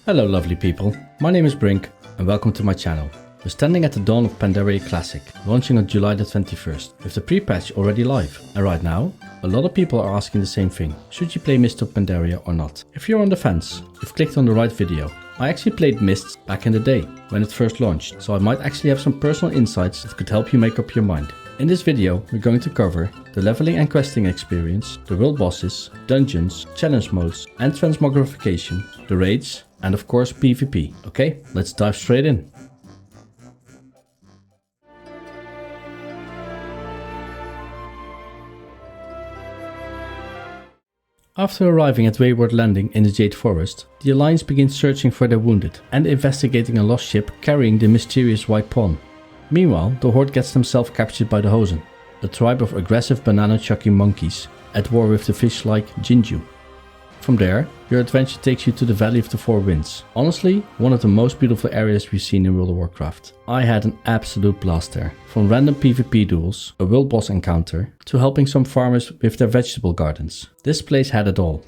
Hello lovely people, my name is Brink and welcome to my channel. We're standing at the dawn of Pandaria Classic, launching on July the 21st, with the pre-patch already live. And right now, a lot of people are asking the same thing, should you play Mists of Pandaria or not? If you're on the fence, you've clicked on the right video. I actually played Mists back in the day, when it first launched, so I might actually have some personal insights that could help you make up your mind. In this video, we're going to cover the leveling and questing experience, the world bosses, dungeons, challenge modes and transmogrification, the raids, and of course PvP. Okay, let's dive straight in. After arriving at Wayward Landing in the Jade Forest, the Alliance begins searching for their wounded and investigating a lost ship carrying the mysterious White Pawn. Meanwhile, the Horde gets themselves captured by the Hosen, a tribe of aggressive banana-chucking monkeys at war with the fish-like Jinju. From there, your adventure takes you to the Valley of the Four Winds. Honestly, one of the most beautiful areas we've seen in World of Warcraft. I had an absolute blast there. From random PvP duels, a world boss encounter, to helping some farmers with their vegetable gardens. This place had it all.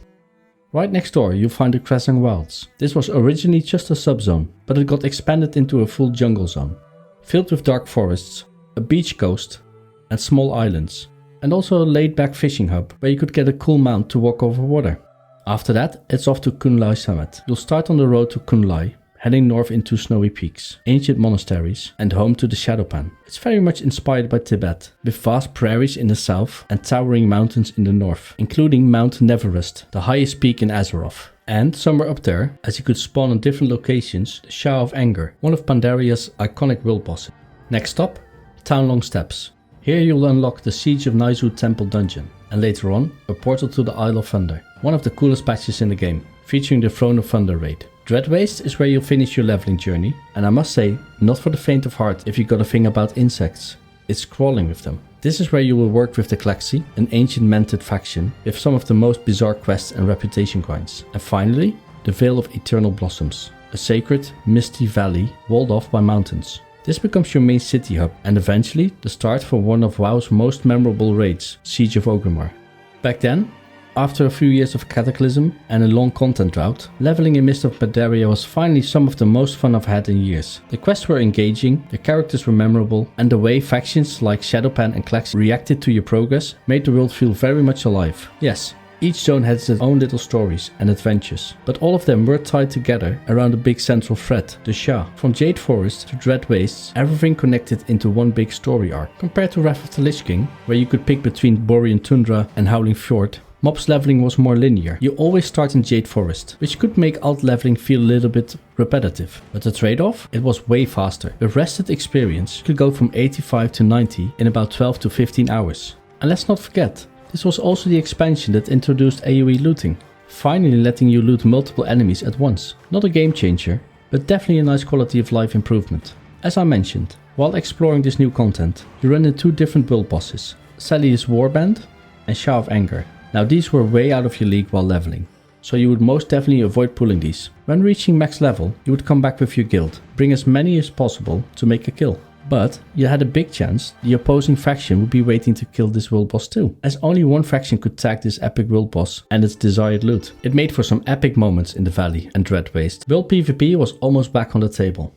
Right next door you'll find the Mogu'shan Vaults. This was originally just a subzone, but it got expanded into a full jungle zone. Filled with dark forests, a beach coast and small islands. And also a laid-back fishing hub where you could get a cool mount to walk over water. After that, it's off to Kunlai Summit. You'll start on the road to Kunlai, heading north into snowy peaks, ancient monasteries and home to the Shadowpan. It's very much inspired by Tibet, with vast prairies in the south and towering mountains in the north, including Mount Neverest, the highest peak in Azeroth. And somewhere up there, as you could spawn on different locations, the Shah of Anger, one of Pandaria's iconic world bosses. Next stop, Townlong Steppes. Here you'll unlock the Siege of Naizu Temple dungeon, and later on, a portal to the Isle of Thunder, one of the coolest patches in the game, featuring the Throne of Thunder raid. Dreadwaste is where you'll finish your leveling journey, and I must say, not for the faint of heart if you got a thing about insects. It's crawling with them. This is where you will work with the Klaxi, an ancient mented faction, with some of the most bizarre quests and reputation grinds. And finally, the Vale of Eternal Blossoms, a sacred, misty valley walled off by mountains. This becomes your main city hub and eventually the start for one of WoW's most memorable raids, Siege of Orgrimmar. Back then, after a few years of Cataclysm and a long content drought, leveling in Mists of Pandaria was finally some of the most fun I've had in years. The quests were engaging, the characters were memorable, and the way factions like Shadowpan and Klaxi reacted to your progress made the world feel very much alive. Yes, each zone has its own little stories and adventures, but all of them were tied together around a big central thread, the Shah. From Jade Forest to Dread Wastes, everything connected into one big story arc. Compared to Wrath of the Lich King, where you could pick between Borean Tundra and Howling Fjord, MOP's leveling was more linear. You always start in Jade Forest, which could make alt leveling feel a little bit repetitive. But the trade-off? It was way faster. With rested experience, you could go from 85 to 90 in about 12 to 15 hours. And let's not forget, this was also the expansion that introduced AoE looting, finally letting you loot multiple enemies at once. Not a game changer, but definitely a nice quality of life improvement. As I mentioned, while exploring this new content, you run into two different world bosses, Sally's Warband and Shah of Anger. Now these were way out of your league while leveling, so you would most definitely avoid pulling these. When reaching max level, you would come back with your guild, bring as many as possible to make a kill. But you had a big chance the opposing faction would be waiting to kill this world boss too, as only one faction could tag this epic world boss and its desired loot. It made for some epic moments in the valley and Dread Waste. World PvP was almost back on the table.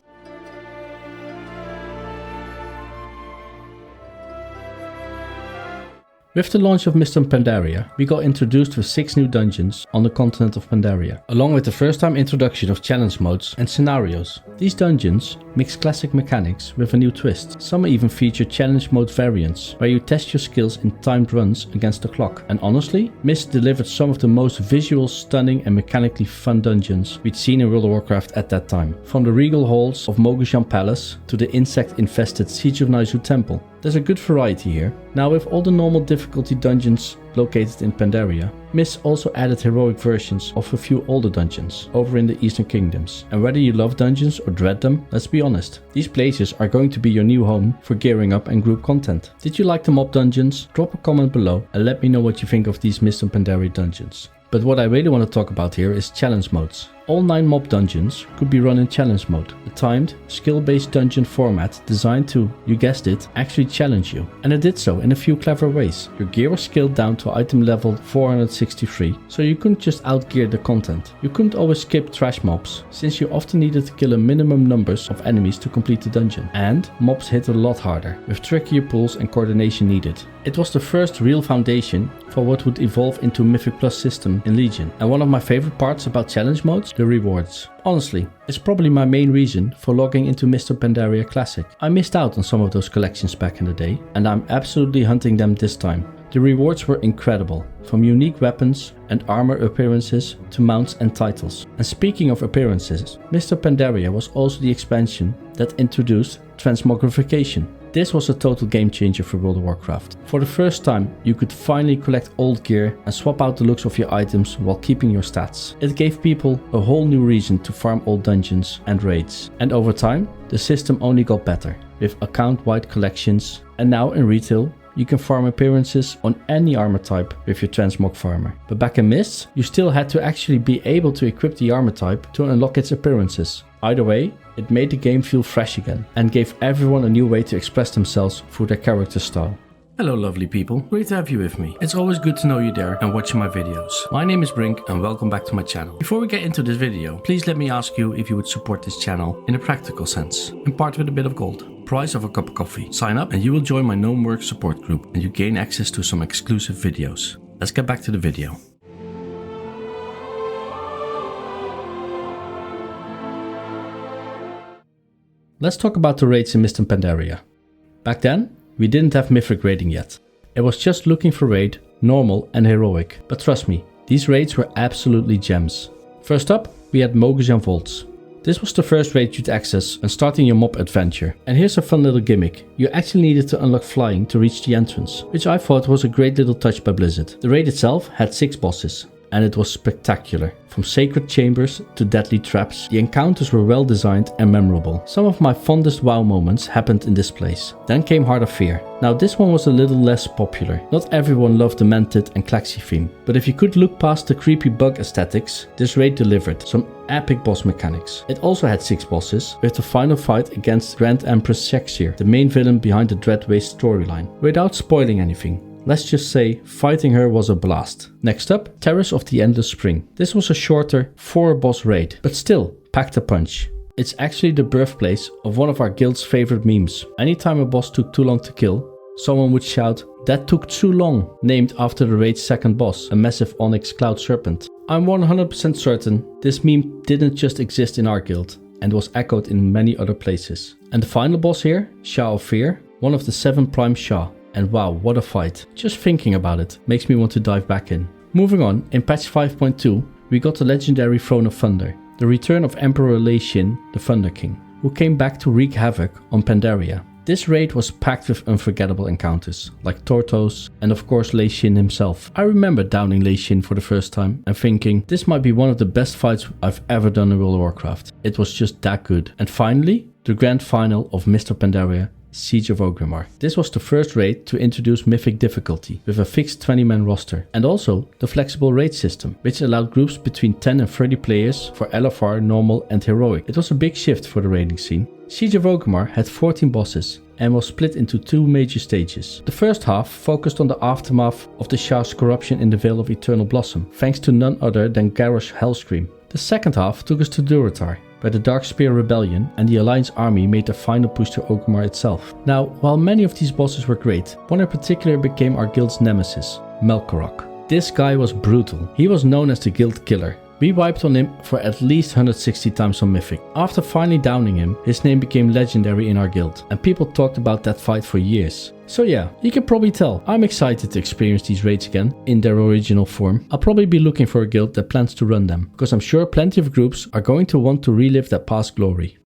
With the launch of Mists of Pandaria, we got introduced with 6 new dungeons on the continent of Pandaria, along with the first time introduction of challenge modes and scenarios. These dungeons mix classic mechanics with a new twist. Some even feature challenge mode variants, where you test your skills in timed runs against the clock. And honestly, Mists delivered some of the most visual, stunning and mechanically fun dungeons we'd seen in World of Warcraft at that time. From the regal halls of Mogu'shan Palace to the insect-infested Siege of Naizu Temple. There's a good variety here. Now with all the normal difficulty dungeons located in Pandaria, Mists also added heroic versions of a few older dungeons over in the Eastern Kingdoms. And whether you love dungeons or dread them, let's be honest, these places are going to be your new home for gearing up and group content. Did you like the MOP dungeons? Drop a comment below and let me know what you think of these Mists of Pandaria dungeons. But what I really want to talk about here is challenge modes. All 9 mob dungeons could be run in challenge mode, a timed, skill-based dungeon format designed to, you guessed it, actually challenge you. And it did so in a few clever ways. Your gear was scaled down to item level 463, so you couldn't just outgear the content. You couldn't always skip trash mobs, since you often needed to kill a minimum numbers of enemies to complete the dungeon. And mobs hit a lot harder, with trickier pulls and coordination needed. It was the first real foundation for what would evolve into Mythic Plus system in Legion. And one of my favorite parts about challenge modes, the rewards. Honestly, it's probably my main reason for logging into Mr. Pandaria Classic. I missed out on some of those collections back in the day, and I'm absolutely hunting them this time. The rewards were incredible, from unique weapons and armor appearances to mounts and titles. And speaking of appearances, Mr. Pandaria was also the expansion that introduced Transmogrification. This was a total game changer for World of Warcraft. For the first time, you could finally collect old gear and swap out the looks of your items while keeping your stats. It gave people a whole new reason to farm old dungeons and raids. And over time, the system only got better, with account-wide collections, and now in retail, you can farm appearances on any armor type with your Transmog farmer. But back in Mists, you still had to actually be able to equip the armor type to unlock its appearances. Either way, it made the game feel fresh again and gave everyone a new way to express themselves through their character style. Hello lovely people, great to have you with me. It's always good to know you there and watching my videos. My name is Brink and welcome back to my channel. Before we get into this video, please let me ask you if you would support this channel in a practical sense and part with a bit of gold. Price of a cup of coffee. Sign up and you will join my Gnome Work support group and you gain access to some exclusive videos. Let's get back to the video. Let's talk about the raids in Mist and Pandaria. Back then, we didn't have Mythic raiding yet. It was just looking for raid, normal and heroic. But trust me, these raids were absolutely gems. First up, we had Mogu'shan Vaults. This was the first raid you'd access when starting your mob adventure. And here's a fun little gimmick. You actually needed to unlock flying to reach the entrance, which I thought was a great little touch by Blizzard. The raid itself had 6 bosses, and it was spectacular. From sacred chambers to deadly traps, the encounters were well designed and memorable. Some of my fondest WoW moments happened in this place. Then came Heart of Fear. Now this one was a little less popular. Not everyone loved the Mented and Klaxi theme, but if you could look past the creepy bug aesthetics, this raid delivered some epic boss mechanics. It also had 6 bosses, with the final fight against Grand Empress Shexir, the main villain behind the Dreadwaste storyline. Without spoiling anything, let's just say fighting her was a blast. Next up, Terrace of the Endless Spring. This was a shorter 4-boss raid, but still packed a punch. It's actually the birthplace of one of our guild's favorite memes. Anytime a boss took too long to kill, someone would shout, "That took too long," named after the raid's second boss, a massive onyx cloud serpent. I'm 100% certain this meme didn't just exist in our guild and was echoed in many other places. And the final boss here, Shah of Fear, one of the 7 Prime Shah. And wow, what a fight. Just thinking about it makes me want to dive back in. Moving on, in patch 5.2, we got the legendary Throne of Thunder, the return of Emperor Lei Xin, the Thunder King, who came back to wreak havoc on Pandaria. This raid was packed with unforgettable encounters, like Tortos and of course Lei Xin himself. I remember downing Lei Xin for the first time and thinking, this might be one of the best fights I've ever done in World of Warcraft. It was just that good. And finally, the grand final of Mr. Pandaria, Siege of Orgrimmar. This was the first raid to introduce mythic difficulty with a fixed 20-man roster, and also the flexible raid system, which allowed groups between 10 and 30 players for LFR, normal and heroic. It was a big shift for the raiding scene. Siege of Orgrimmar had 14 bosses and was split into 2 major stages. The first half focused on the aftermath of the Shah's corruption in the Vale of Eternal Blossom, thanks to none other than Garrosh Hellscream. The second half took us to Durotar, where the Darkspear Rebellion and the Alliance army made their final push to Orgrimmar itself. Now, while many of these bosses were great, one in particular became our guild's nemesis, Melkorok. This guy was brutal. He was known as the guild killer. We wiped on him for at least 160 times on Mythic. After finally downing him, his name became legendary in our guild, and people talked about that fight for years. So yeah, you can probably tell, I'm excited to experience these raids again, in their original form. I'll probably be looking for a guild that plans to run them, because I'm sure plenty of groups are going to want to relive that past glory.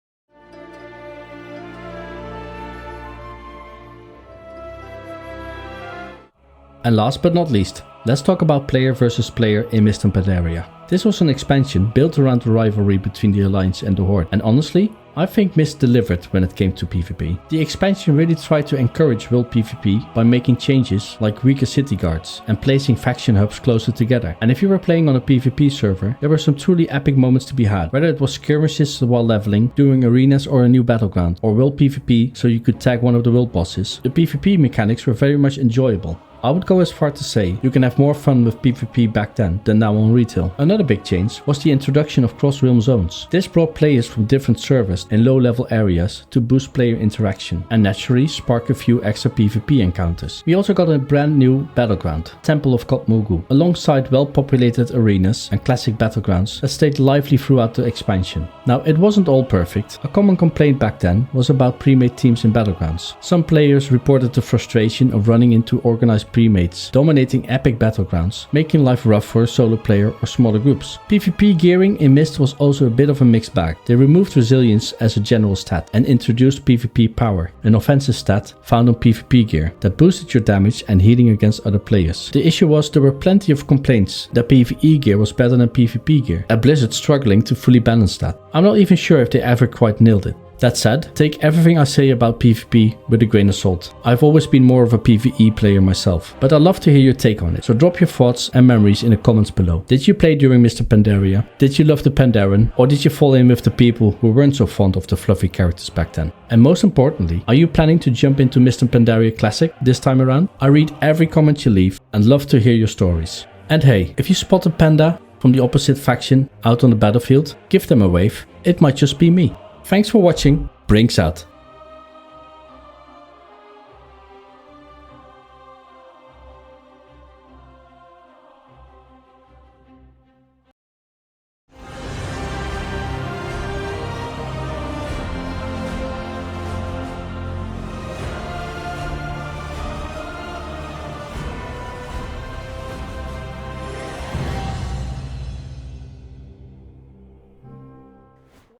And last but not least, let's talk about player versus player in Mist and Pandaria. This was an expansion built around the rivalry between the Alliance and the Horde, and honestly, I think Mist delivered when it came to PvP. The expansion really tried to encourage world PvP by making changes like weaker city guards and placing faction hubs closer together. And if you were playing on a PvP server, there were some truly epic moments to be had, whether it was skirmishes while leveling, doing arenas or a new battleground, or world PvP so you could tag one of the world bosses. The PvP mechanics were very much enjoyable. I would go as far to say you can have more fun with PvP back then than now on retail. Another big change was the introduction of cross-realm zones. This brought players from different servers in low-level areas to boost player interaction and naturally spark a few extra PvP encounters. We also got a brand new battleground, Temple of God Mogu, alongside well-populated arenas and classic battlegrounds that stayed lively throughout the expansion. Now, it wasn't all perfect. A common complaint back then was about pre-made teams in battlegrounds. Some players reported the frustration of running into organized pre-mates, dominating epic battlegrounds, making life rough for a solo player or smaller groups. PvP gearing in Mist was also a bit of a mixed bag. They removed resilience as a general stat and introduced PvP power, an offensive stat found on PvP gear that boosted your damage and healing against other players. The issue was there were plenty of complaints that PvE gear was better than PvP gear, and Blizzard struggling to fully balance that. I'm not even sure if they ever quite nailed it. That said, take everything I say about PvP with a grain of salt. I've always been more of a PvE player myself, but I'd love to hear your take on it. So drop your thoughts and memories in the comments below. Did you play during Mr. Pandaria? Did you love the Pandaren? Or did you fall in with the people who weren't so fond of the fluffy characters back then? And most importantly, are you planning to jump into Mr. Pandaria Classic this time around? I read every comment you leave and love to hear your stories. And hey, if you spot a panda from the opposite faction out on the battlefield, give them a wave. It might just be me. Thanks for watching, Brinks out.